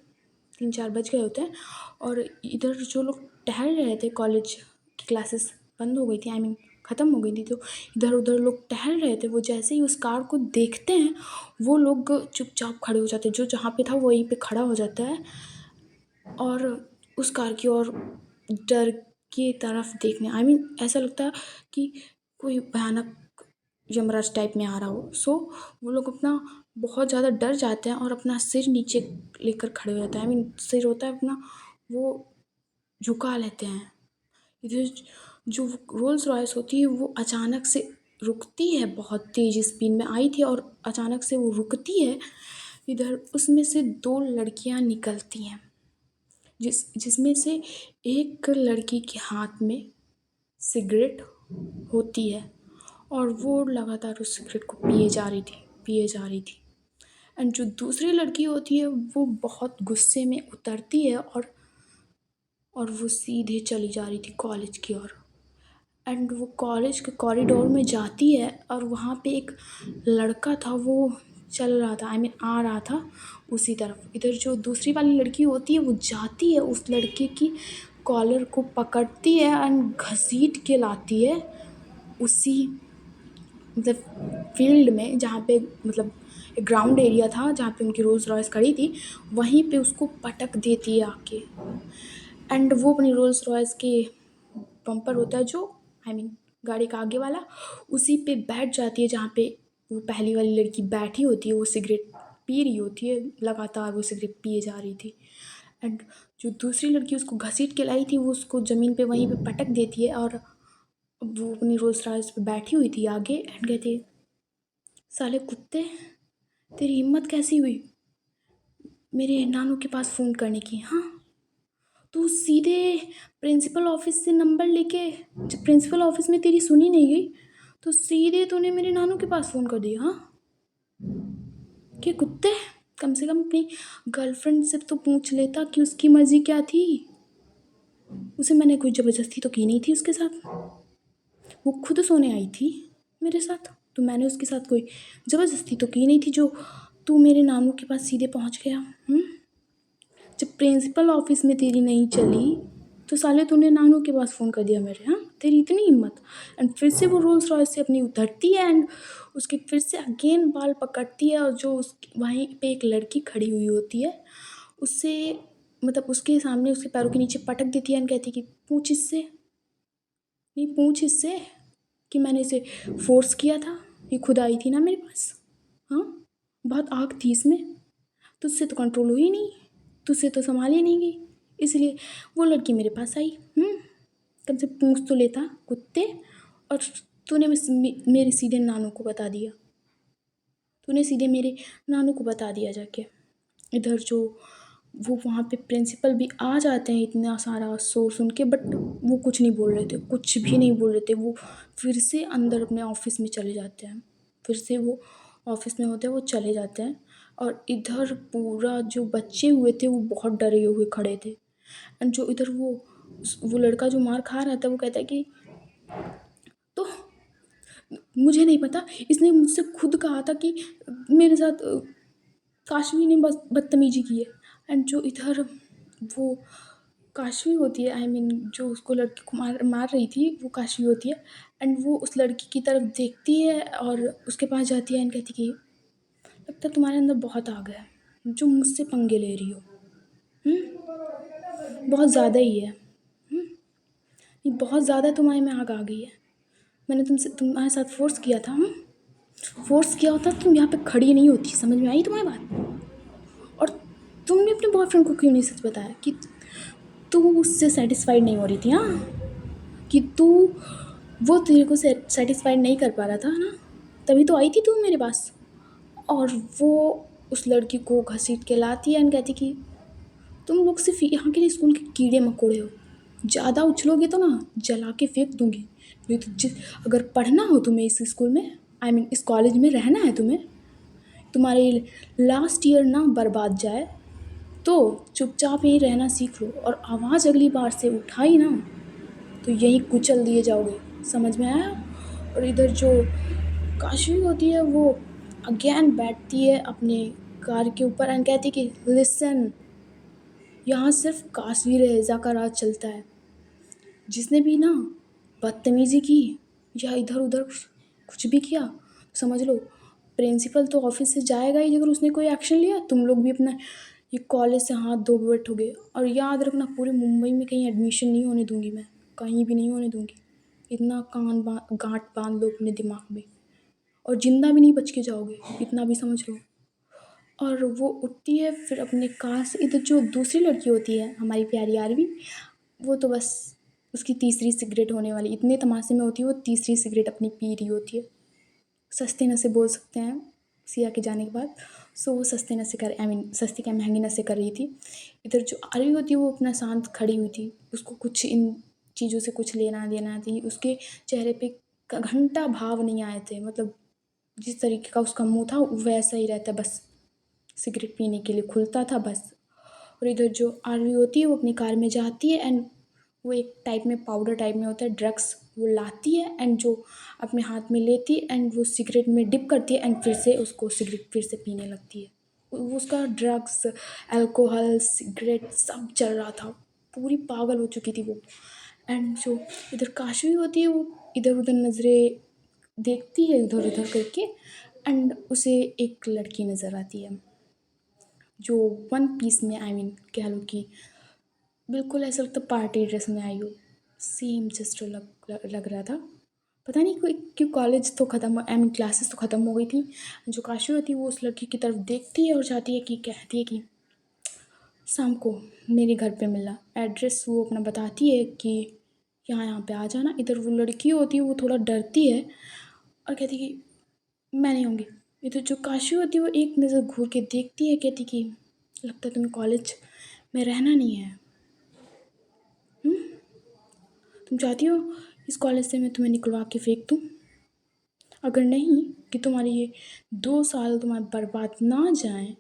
3-4 बज गए होते हैं। और इधर जो लोग टहल रहे थे, कॉलेज की क्लासेस बंद हो गई थी आई मीन ख़त्म हो गई थी, तो इधर उधर लोग टहल रहे थे। वो जैसे ही उस कार को देखते हैं वो लोग चुपचाप खड़े हो जाते हैं, जो जहाँ पे था वो वहीं पे खड़ा हो जाता है और उस कार की ओर डर की तरफ देखने आई मीन ऐसा लगता है कि कोई भयानक यमराज टाइप में आ रहा हो। सो वो लोग अपना बहुत ज़्यादा डर जाते हैं और अपना सिर नीचे लेकर खड़े हो जाते हैं, आई मीन सिर होता है अपना वो झुका लेते हैं। इधर जो रोल्स रॉयस होती है वो अचानक से रुकती है, बहुत तेज़ स्पीड में आई थी और अचानक से वो रुकती है। इधर उसमें से 2 लड़कियां निकलती हैं, जिसमें से एक लड़की के हाथ में सिगरेट होती है और वो लगातार उस सिगरेट को पिए जा रही थी। एंड जो दूसरी लड़की होती है वो बहुत गुस्से में उतरती है और वो सीधे चली जा रही थी कॉलेज की ओर। एंड वो कॉलेज के कॉरिडोर में जाती है और वहाँ पे एक लड़का था, वो चल रहा था आई मीन आ रहा था उसी तरफ। इधर जो दूसरी वाली लड़की होती है वो जाती है उस लड़के की कॉलर को पकड़ती है एंड घसीट के लाती है उसी मतलब फील्ड में जहाँ पे मतलब एक ग्राउंड एरिया था जहाँ पे उनकी रोल्स रॉयस खड़ी थी, वहीं पे उसको पटक देती है आके। एंड वो अपनी रोल्स रॉयस के बम्पर होता है जो आई मीन गाड़ी का आगे वाला, उसी पे बैठ जाती है जहाँ पे वो पहली वाली लड़की बैठी होती है। वो सिगरेट पी रही होती है, लगातार वो सिगरेट पिए जा रही थी। एंड जो दूसरी लड़की उसको घसीट के लाई थी वो उसको ज़मीन पे वहीं पे पटक देती है और वो अपनी रोल्स रॉयस पे बैठी हुई थी आगे एंड कहती है साले कुत्ते, तेरी हिम्मत कैसी हुई मेरे नानू के पास फ़ोन करने की? हाँ, तू सीधे प्रिंसिपल ऑफिस से नंबर लेके, जब प्रिंसिपल ऑफिस में तेरी सुनी नहीं गई तो सीधे तूने मेरे नानू के पास फ़ोन कर दिया? हाँ, क्या कुत्ते, कम से कम अपनी गर्लफ्रेंड से तो पूछ लेता कि उसकी मर्ज़ी क्या थी। उसे मैंने कोई ज़बरदस्ती तो की नहीं थी उसके साथ, वो खुद सोने आई थी मेरे साथ, तो मैंने उसके साथ कोई ज़बरदस्ती तो की नहीं थी जो तू मेरे नानू के पास सीधे पहुंच गया। जब प्रिंसिपल ऑफिस में तेरी नहीं चली तो साले तूने नानू के पास फ़ोन कर दिया मेरे? हाँ, तेरी इतनी हिम्मत। एंड फिर से वो रोल्स रॉयस से अपनी उतरती है एंड उसके फिर से अगेन बाल पकड़ती है और जो उस वहीं पे एक लड़की खड़ी हुई होती है उससे मतलब उसके सामने उसके पैरों के नीचे पटक देती है एंड कहती है कि पूछ इससे, नहीं पूछ इससे कि मैंने इसे फोर्स किया था, ये खुद आई थी ना मेरे पास। हाँ, बहुत आग थी इसमें, तुझसे तो कंट्रोल हुई नहीं, तुझसे तो संभाल ही नहीं गई, इसलिए वो लड़की मेरे पास आई। कम से पूछ तो लेता कुत्ते। और तूने मेरे सीधे नानू को बता दिया, तूने सीधे मेरे नानू को बता दिया जाके। इधर जो वो वहाँ पे प्रिंसिपल भी आ जाते हैं इतना सारा शोर सुन के, बट वो कुछ नहीं बोल रहे थे, कुछ भी नहीं बोल रहे थे। वो फिर से अंदर अपने ऑफिस में चले जाते हैं, फिर से वो ऑफिस में होते हैं वो चले जाते हैं। और इधर पूरा जो बच्चे हुए थे वो बहुत डरे हुए खड़े थे। एंड जो इधर वो लड़का जो मार खा रहा था वो कहता है कि तो मुझे नहीं पता, इसने मुझसे खुद कहा था कि मेरे साथ काशवी ने बस बदतमीजी की है। एंड जो इधर वो काशवी होती है, आई मीन जो उसको लड़की को मार मार रही थी वो काशवी होती है। एंड वो उस लड़की की तरफ देखती है और उसके पास जाती है एंड कहती कि लगता है तुम्हारे अंदर बहुत आग है, जो मुझसे पंगे ले रही हो। बहुत ज़्यादा ही है। ये बहुत ज़्यादा तुम्हारे में आग आ गई है। मैंने तुमसे तुम्हारे साथ फोर्स किया था। फोर्स किया होता तो तुम यहाँ पे खड़ी नहीं होती। समझ में आई तुम्हारी बात? और तुमने अपने बॉयफ्रेंड को क्यों नहीं सच बताया कि तू उससे सेटिस्फाइड नहीं हो रही थी? हाँ, कि तू वो तेरे को सेटिस्फाइड नहीं कर पा रहा था ना, तभी तो आई थी तू मेरे पास। और वो उस लड़की को घसीट के लाती है एंड कहती कि तुम लोग सिर्फ यहाँ के स्कूल के कीड़े मकोड़े हो, ज़्यादा उछलोगे तो ना जला के फेंक दूंगी। नहीं तो अगर पढ़ना हो तुम्हें इस स्कूल में, आई मीन इस कॉलेज में रहना है तुम्हें, तुम्हारे लास्ट ईयर ना बर्बाद जाए, तो चुपचाप यहीं रहना सीख लो। और आवाज़ अगली बार से उठाई ना तो यहीं कुचल दिए जाओगे। समझ में आया? और इधर जो काशवी होती है वो अगेन बैठती है अपने कार के ऊपर एंड कहती कि लिसन, यहाँ सिर्फ काशवी रहेजा का राज चलता है। जिसने भी ना बदतमीजी की या इधर उधर कुछ भी किया, समझ लो प्रिंसिपल तो ऑफिस से जाएगा ही अगर उसने कोई एक्शन लिया। तुम लोग भी अपना ये कॉलेज से हाथ धो बैठोगे। और याद रखना पूरे मुंबई में कहीं एडमिशन नहीं होने दूंगी मैं, कहीं भी नहीं होने दूंगी। इतना गांठ बांध लो अपने दिमाग में, और जिंदा भी नहीं बच के जाओगे, इतना भी समझ लो। और वो उठती है फिर अपने कार से। इधर जो दूसरी लड़की होती है हमारी प्यारी आरवी, वो तो बस उसकी तीसरी सिगरेट होने वाली, इतने तमाशे में होती है वो तीसरी सिगरेट अपनी पी रही होती है। सस्ते नशे बोल सकते हैं सिया के जाने के बाद। सो वो सस्ते नशे कर, आई मीन सस्ती क्या महंगी नशे कर रही थी। इधर जो आरवी होती है वो अपना शांत खड़ी हुई थी, उसको कुछ इन चीज़ों से कुछ लेना देना थी। उसके चेहरे पे घंटा भाव नहीं आए थे, मतलब जिस तरीके का उसका मुंह था वैसा ही रहता, बस सिगरेट पीने के लिए खुलता था बस। और इधर जो आरवी होती है वो अपनी कार में जाती है एंड वो एक टाइप में पाउडर टाइप में होता है ड्रग्स, वो लाती है एंड जो अपने हाथ में लेती है एंड वो सिगरेट में डिप करती है एंड फिर से उसको सिगरेट फिर से पीने लगती है। वो उसका ड्रग्स, अल्कोहल, सिगरेट सब चल रहा था, पूरी पागल हो चुकी थी वो। एंड जो इधर काशवी होती है वो इधर उधर नज़रें देखती है इधर उधर करके एंड उसे एक लड़की नज़र आती है जो वन पीस में, आई मीन कह लो कि बिल्कुल ऐसा लगता पार्टी ड्रेस में आई हो। सेम सिस्टर लग रहा था। पता नहीं कोई क्यों, कॉलेज तो ख़त्म, आई मीन क्लासेस तो ख़त्म हो गई थी। जो काशवी होती है वो उस लड़की की तरफ देखती है और चाहती है कि कहती है कि शाम को मेरे घर पे मिलना। एड्रेस वो अपना बताती है कि यहाँ यहाँ पे आ जाना। इधर वो लड़की होती है वो थोड़ा डरती है और कहती है कि मैं नहीं आऊँगी। इधर जो काशवी होती है वो एक नज़र घूर के देखती है, कहती कि लगता है तुम्हें कॉलेज में रहना नहीं है। तुम चाहती हो इस कॉलेज से मैं तुम्हें निकलवा के फेंक दूँ? अगर नहीं कि तुम्हारी ये 2 साल तुम्हारे बर्बाद ना जाएं।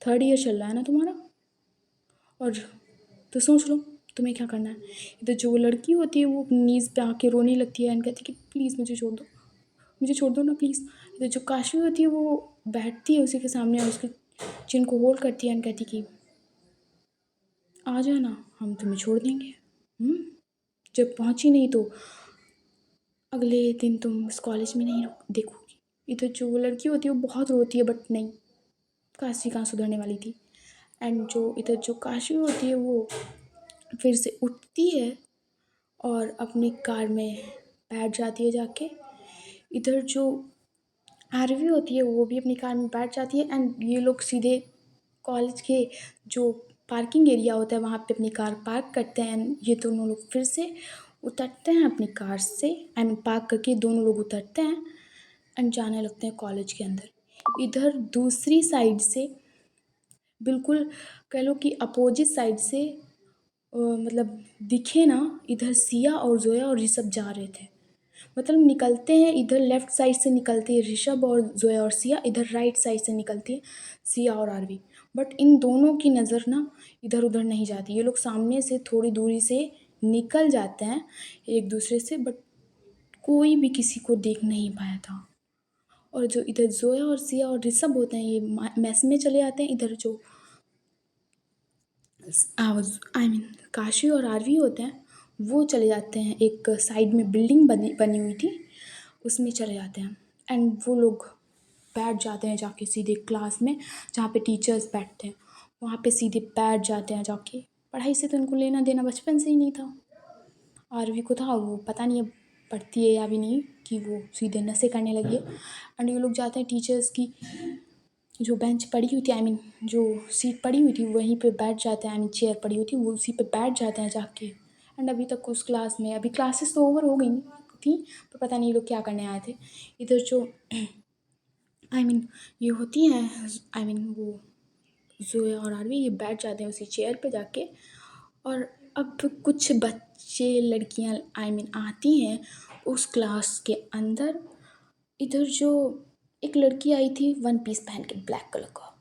थर्ड ईयर चल रहा है ना तुम्हारा, और तो सोच लो तुम्हें क्या करना है। इधर जो वो लड़की होती है वो अपनी नीज़ पे आके रोने लगती है एंड कहती है कि प्लीज़ मुझे छोड़ दो, मुझे छोड़ दो ना प्लीज़। इधर जो काशवी होती है वो बैठती है उसी के सामने और उसके चिन को होल्ड करती है एंड कहती कि आ जाना, हम तुम्हें छोड़ देंगे। जब पहुंची नहीं तो अगले दिन तुम इस कॉलेज में नहीं देखोगी। इधर जो वो लड़की होती है वो बहुत रोती है बट नहीं, काशी कहाँ सुधरने वाली थी। एंड जो इधर जो काशी होती है वो फिर से उठती है और अपनी कार में बैठ जाती है जाके। इधर जो आरवी होती है वो भी अपनी कार में बैठ जाती है एंड ये लोग सीधे कॉलेज के जो पार्किंग एरिया होता है वहाँ पे अपनी कार पार्क करते हैं एंड ये दोनों लोग फिर से उतरते हैं अपनी कार से। आई मीन पार्क करके दोनों लोग उतरते हैं एंड जाने लगते हैं कॉलेज के अंदर। इधर दूसरी साइड से बिल्कुल कह लो कि अपोजिट साइड से मतलब दिखे ना, इधर सिया और जोया और ऋषभ जा रहे थे। मतलब निकलते हैं इधर, लेफ्ट साइड से निकलती है ऋषभ और जोया और सिया, इधर राइट साइड से निकलती है सिया और आरवी। बट इन दोनों की नज़र ना इधर उधर नहीं जाती, ये लोग सामने से थोड़ी दूरी से निकल जाते हैं एक दूसरे से, बट कोई भी किसी को देख नहीं पाया था। और जो इधर जोया और सिया और ऋषभ होते हैं ये मैस में चले जाते हैं, इधर जो काशी और आरवी होते हैं वो चले जाते हैं एक साइड में बिल्डिंग बनी बनी हुई थी उसमें चले जाते हैं। एंड वो लोग बैठ जाते हैं जाके सीधे क्लास में जहाँ पे टीचर्स बैठते हैं, वहाँ पे सीधे बैठ जाते हैं जाके। पढ़ाई से तो उनको लेना देना बचपन से ही नहीं था। आरवी को था, वो पता नहीं अब पढ़ती है या भी नहीं, कि वो सीधे नशे करने लगी है। एंड ये लोग जाते हैं टीचर्स की जो बेंच पड़ी हुई थी, जो सीट पड़ी हुई थी वहीं पे बैठ जाते हैं, चेयर पड़ी हुई थी वो उसी पे बैठ जाते हैं जाके। एंड अभी तक उस क्लास में, अभी क्लासेस तो ओवर हो गई थी, पर पता नहीं ये लोग क्या करने आए थे। इधर जो ये होती हैं, वो जोया और आरवी ये बैठ जाते हैं उसी चेयर पे जाके। और अब कुछ बच्चे लड़कियां आती हैं उस क्लास के अंदर। इधर जो एक लड़की आई थी वन पीस पहन के ब्लैक कलर का,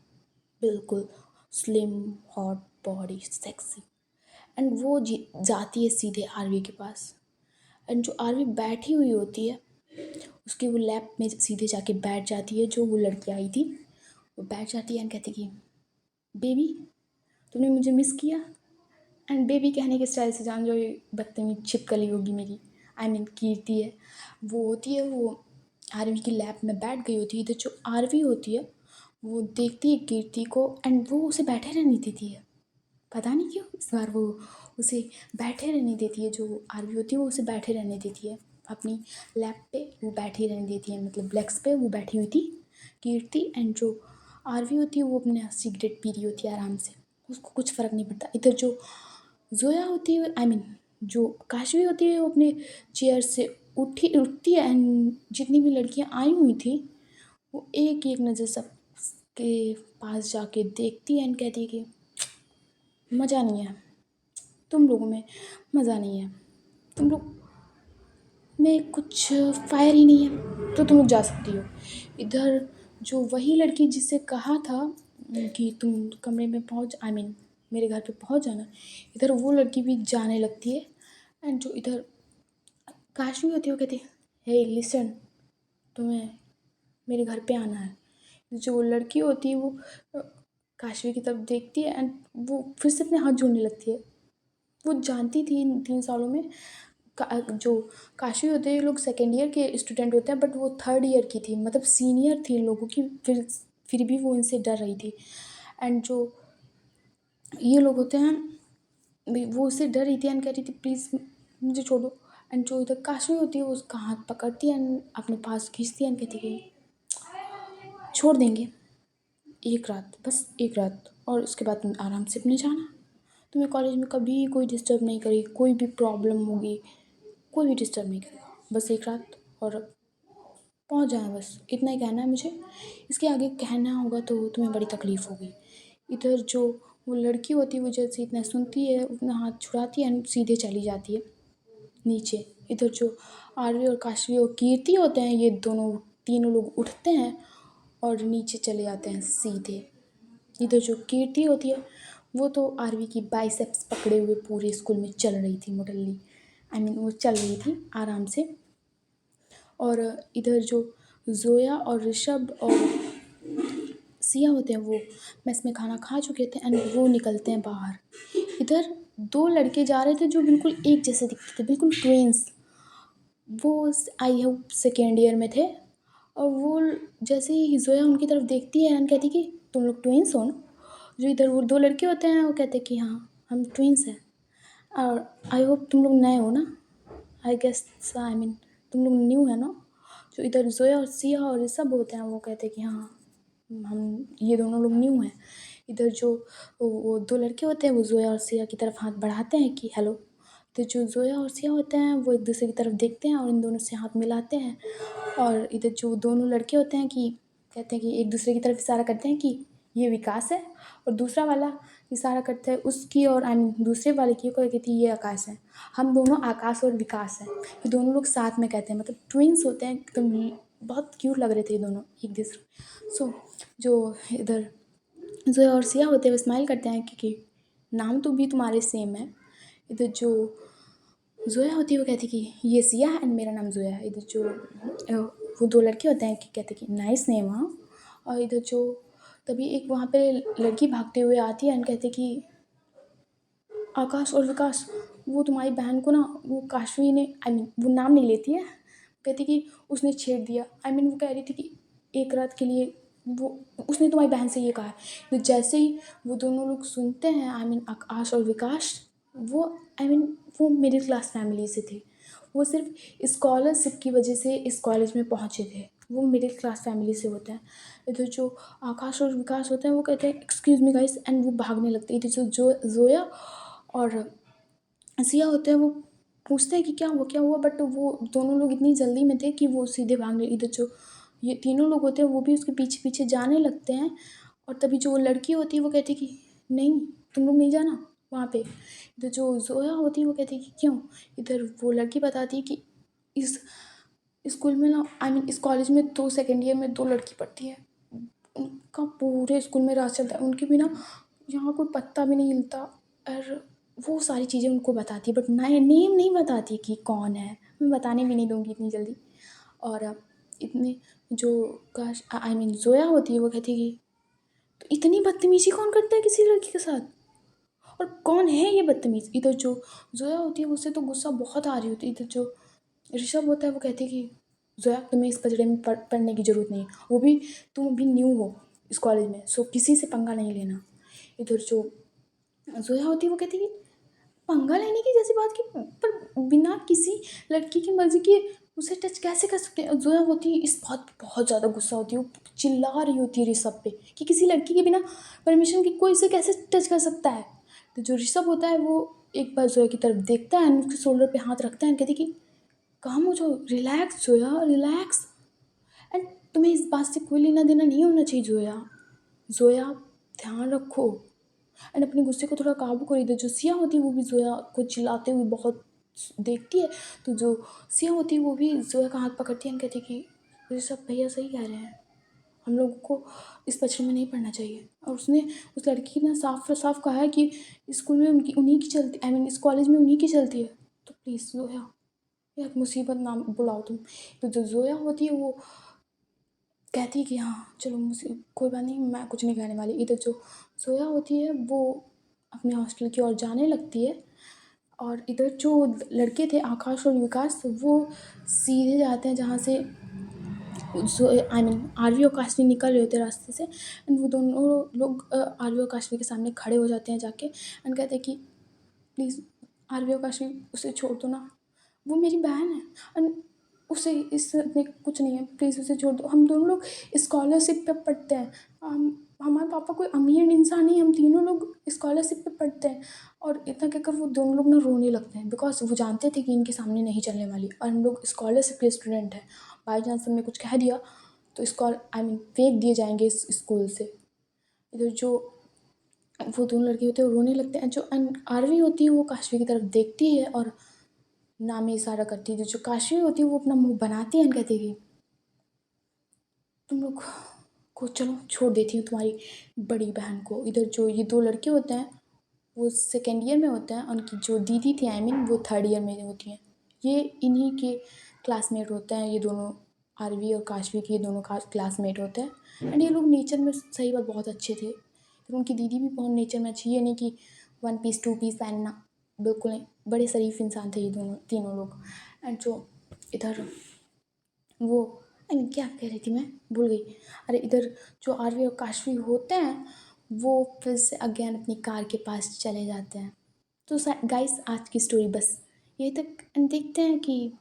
बिल्कुल slim hot body sexy. And वो जाती है सीधे आरवी के पास। एंड जो आरवी बैठी हुई होती है उसके वो लैप में सीधे जाके बैठ जाती है, जो वो लड़की आई थी वो बैठ जाती है एंड कहती कि बेबी तुमने मुझे मिस किया। एंड बेबी कहने के स्टाइल से जान जो ये बदतमीज छिपकली होगी मेरी, कीर्ति है, वो होती है, वो आरवी की लैब में बैठ गई होती है। तो जो आरवी होती है वो देखती है कीर्ति को एंड वो उसे बैठे रहने देती है। पता नहीं क्यों इस बार वो उसे बैठे रहने देती है, जो आरवी होती है वो उसे बैठे रहने देती है अपनी लैब पे, वो बैठी रहने देती है, मतलब ब्लैक्स पे वो बैठी हुई थी कीर्ति। एंड जो आरवी होती है वो अपने सिगरेट पी रही होती है आराम से, उसको कुछ फ़र्क नहीं पड़ता। इधर जो जोया होती है, जो काशवी होती है, वो अपने चेयर से उठती है एंड जितनी भी लड़कियां आई हुई थी वो एक एक नज़र सब के पास जाके देखती है एंड कहती है कि मज़ा नहीं है, तुम लोगों में मज़ा नहीं है, तुम लोग में कुछ फायर ही नहीं है, तो तुम लोग जा सकती हो। इधर जो वही लड़की जिससे कहा था कि तुम कमरे में पहुँच, मेरे घर पे पहुँच जाना, इधर वो लड़की भी जाने लगती है। एंड जो इधर काशवी होती है वो कहती है हे लिसन, तुम्हें मेरे घर पे आना है। जो वो लड़की होती है वो काशवी की तरफ देखती है एंड वो फिर से अपने हाथ जोड़ने लगती है। वो जानती थी इन 3 सालों में जो काशवी होते हैं ये लोग सेकेंड ईयर के स्टूडेंट होते हैं, बट वो थर्ड ईयर की थी, मतलब सीनियर थी इन लोगों की, फिर भी वो इनसे डर रही थी। एंड जो ये लोग होते हैं वो उससे डर रही थी एंड कह रही थी प्लीज़ मुझे छोड़ो। एंड जो इधर काशवी होती है वो उसका हाथ पकड़ती है एंड अपने पास खींचती है एंड कहती है छोड़ देंगे एक रात, बस एक रात, और उसके बाद तुम आराम से अपने जाना, तुम्हें कॉलेज में कभी कोई डिस्टर्ब नहीं करेगी, कोई भी प्रॉब्लम होगी कोई भी डिस्टर्ब नहीं करेगा, बस एक रात और पहुंच जाए, बस इतना ही कहना है मुझे, इसके आगे कहना होगा तो तुम्हें बड़ी तकलीफ़ होगी। इधर जो वो लड़की होती है वो जैसे इतना सुनती है उतना हाथ छुड़ाती है एंड सीधे चली जाती है नीचे। इधर जो आरवी और काशवी और कीर्ति होते हैं ये दोनों तीनों लोग उठते हैं और नीचे चले जाते हैं सीधे। इधर जो कीर्ति होती है वो तो आरवी की बाइसेप्स पकड़े हुए पूरे स्कूल में चल रही थी मोडली, वो चल रही थी आराम से। और इधर जो जोया और ऋषभ और सिया होते हैं वो मेस में खाना खा चुके थे एंड वो निकलते हैं बाहर। इधर 2 लड़के जा रहे थे जो बिल्कुल एक जैसे दिखते थे, बिल्कुल ट्विंस। वो आई होप सेकेंड ईयर में थे और वो जैसे ही जोया उनकी तरफ देखती है एंड कहती कि तुम लोग ट्विंस हो ना। जो इधर वो 2 लड़के होते हैं वो कहते हैं कि हाँ हम ट्विंस हैं और आई होप तुम लोग नए हो ना, आई गेस तुम लोग न्यू है ना। जो इधर जोया और सिया और ये सब होते हैं वो कहते हैं कि हाँ हम ये दोनों लोग न्यू हैं। इधर जो वो 2 लड़के होते हैं वो जोया और सिया की तरफ हाथ बढ़ाते हैं कि हेलो। तो जो जोया और सिया होते हैं वो एक दूसरे की तरफ देखते हैं और इन दोनों से हाथ मिलाते हैं। और इधर जो दोनों लड़के होते हैं कि कहते हैं कि एक दूसरे की तरफ इशारा करते हैं कि ये विकास है, और दूसरा वाला इशारा करता है उसकी और आई मीन दूसरे वाले की को कहती है ये आकाश है। हम दोनों आकाश और विकास हैं, ये दोनों लोग साथ में कहते हैं, मतलब ट्विंस होते हैं एकदम। बहुत क्यूट लग रहे थे ये दोनों एक दूसरे। सो जो इधर जोया और सिया होते हैं वो स्माइल करते हैं क्योंकि नाम तो भी तुम्हारे सेम है। इधर जो जोया होती है वो कहती है कि ये सिया है एंड मेरा नाम जोया है। इधर जो वो दो लड़के होते हैं कि कहते हैं कि नाइस नेम हाँ। और इधर जो तभी एक वहाँ पे लड़की भागते हुए आती है एंड कहते कि आकाश और विकास, वो तुम्हारी बहन को ना वो काशवी ने आई मीन वो नाम नहीं लेती है, कहती कि उसने छेड़ दिया। आई मीन वो कह रही थी कि एक रात के लिए वो उसने तुम्हारी बहन से ये कहा है। तो जैसे ही वो दोनों लोग सुनते हैं आई मीन आकाश और विकास, वो आई मीन वो मिडिल क्लास फैमिली से थे। वो सिर्फ स्कॉलरशिप की वजह से इस कॉलेज में पहुँचे थे। वो मिडिल क्लास फैमिली से होते हैं। इधर जो आकाश और विकास होते हैं वो कहते हैं एक्सक्यूज़ मी गाइस एंड वो भागने लगते हैं। इधर जो जोया और सिया होते हैं वो पूछते हैं कि क्या हुआ, बट वो दोनों लोग इतनी जल्दी में थे कि वो सीधे भागने। इधर जो ये तीनों लोग होते हैं वो भी उसके पीछे पीछे जाने लगते हैं। और तभी जो वो लड़की होती है वो कहती है कि नहीं, तुम लोग नहीं जाना वहाँ पे। इधर जो जोया होती है वो कहती है कि क्यों। इधर वो लड़की बताती है कि इस स्कूल में ना आई मीन इस कॉलेज में दो सेकेंड ईयर में दो लड़की पढ़ती है, उनका पूरे स्कूल में राज चलता है, उनके बिना यहाँ कोई पत्ता भी नहीं हिलता। और वो सारी चीज़ें उनको बताती है बट नेम नहीं बताती कि कौन है। मैं बताने भी नहीं दूँगी इतनी जल्दी। और इतने जो काश आई मीन जोया होती है वो कहती है कि तो इतनी बदतमीजी कौन करता है किसी लड़की के साथ, और कौन है ये बदतमीज़। इधर जो जोया होती है उससे तो गुस्सा बहुत आ रही होती है। इधर जो ऋषभ होता है वो कहते हैं कि जोया तुम्हें इस पचड़े में पढ़ने की ज़रूरत नहीं है, वो भी तुम अभी न्यू हो इस कॉलेज में, सो किसी से पंगा नहीं लेना। इधर जो जोया होती है वो कहती है कि पंगा लेने की जैसी बात की, पर बिना किसी लड़की की मर्जी के उसे टच कैसे कर सकते हैं। जोया होती है इस बात पे बहुत ज़्यादा गुस्सा होती है, वो चिल्ला रही होती है ऋषभ पे कि किसी लड़की के बिना परमिशन के कोई इसे कैसे टच कर सकता है। तो जो ऋषभ होता है वो एक बार जोया की तरफ देखता है, उसके शोल्डर पे हाथ रखता है, कहती कि काम हो जाओ, रिलैक्स जोया रिलैक्स। एंड तुम्हें इस बात से कोई लेना देना नहीं होना चाहिए जोया। जोया ध्यान रखो एंड अपने गुस्से को थोड़ा काबू करो। इधर जो सिया होती है वो भी जोया को चिल्लाते हुए बहुत देखती है। तो जो सिया होती है वो भी जोया का हाथ पकड़ती है एंड कहती है कि ऋषभ भैया सही कह रहे हैं, हम लोगों को इस पचड़े में नहीं पड़ना चाहिए। और उसने उस लड़की ने साफ साफ कहा है कि स्कूल में उनकी उन्हीं की चलती आई मीन इस कॉलेज में उन्हीं की चलती है। तो प्लीज़ जोया एक मुसीबत नाम बुलाओ तुम। तो जो जोया होती है वो कहती है कि हाँ चलो मुझे कोई बात नहीं, मैं कुछ नहीं कहने वाली। इधर जो जोया होती है वो अपने हॉस्टल की ओर जाने लगती है। और इधर जो लड़के थे आकाश और विकास वो सीधे जाते हैं जहाँ से जो आई मीन आरवी और काशवी निकल रहे होते हैं रास्ते से। एंड वो दोनों लोग आरवी और काशवी के सामने खड़े हो जाते हैं जाके एंड कहते हैं कि प्लीज़ आरवी और काशवी उसे छोड़ दो ना, वो मेरी बहन है एंड उसे इसमें कुछ नहीं है, प्लीज़ उसे छोड़ दो। हम दोनों लोग स्कॉलरशिप पे पढ़ते हैं, हमारे पापा कोई अमीर इंसान नहीं, हम तीनों लोग स्कॉलरशिप पे पढ़ते हैं। और इतना कहकर वो दोनों लोग ना रोने लगते हैं बिकॉज वो जानते थे कि इनके सामने नहीं चलने वाली और हम लोग स्कॉलरशिप के स्टूडेंट हैं। बाई चांस हमने कुछ कह दिया तो आई मीन फेंक दिए जाएंगे इस स्कूल से। इधर जो वो दोनों लड़के होते हैं वो रोने लगते हैं। जो आरवी होती है वो काशवी की तरफ देखती है और ना में इशारा करती है। जो काशवी होती है वो अपना मुंह बनाती है और कहती है कि तुम लोग को चलो छोड़ देती हूँ तुम्हारी बड़ी बहन को। इधर जो ये दो लड़के होते हैं वो सेकेंड ईयर में होते हैं, उनकी जो दीदी थी आई मीन वो थर्ड ईयर में होती हैं। ये इन्हीं के क्लासमेट होते हैं, ये दोनों आरवी और काशवी के ये दोनों क्लासमेट होते हैं। एंड ये लोग नेचर में सही बात बहुत अच्छे थे, फिर उनकी दीदी भी बहुत नेचर में अच्छी। ये नहीं कि वन पीस टू पीस पहनना, बिल्कुल नहीं, बड़े शरीफ इंसान थे ये दोनों तीनों लोग। एंड जो इधर वो आई मीन क्या कह रही थी मैं भूल गई। अरे इधर जो आरवी और काशवी होते हैं वो फिर से अगेन अपनी कार के पास चले जाते हैं। तो गाइस आज की स्टोरी बस यही तक, देखते हैं कि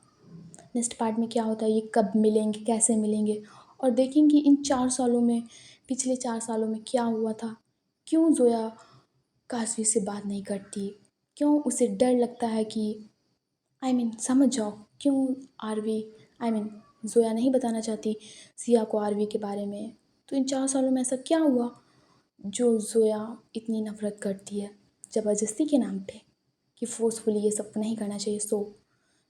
नेक्स्ट पार्ट में क्या होता है, ये कब मिलेंगे कैसे मिलेंगे और देखेंगे इन 4 सालों में, पिछले 4 सालों में क्या हुआ था। क्यों जोया काशवी से बात नहीं करती, क्यों उसे डर लगता है कि आई मीन समझ जाओ क्यों आरवी आई मीन जोया नहीं बताना चाहती सिया को आरवी के बारे में। तो इन 4 सालों में ऐसा क्या हुआ जो ज़ोया इतनी नफ़रत करती है ज़बरदस्ती के नाम पे कि फ़ोर्सफुली ये सब नहीं करना चाहिए। सो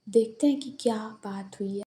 देखते हैं कि क्या बात हुई है।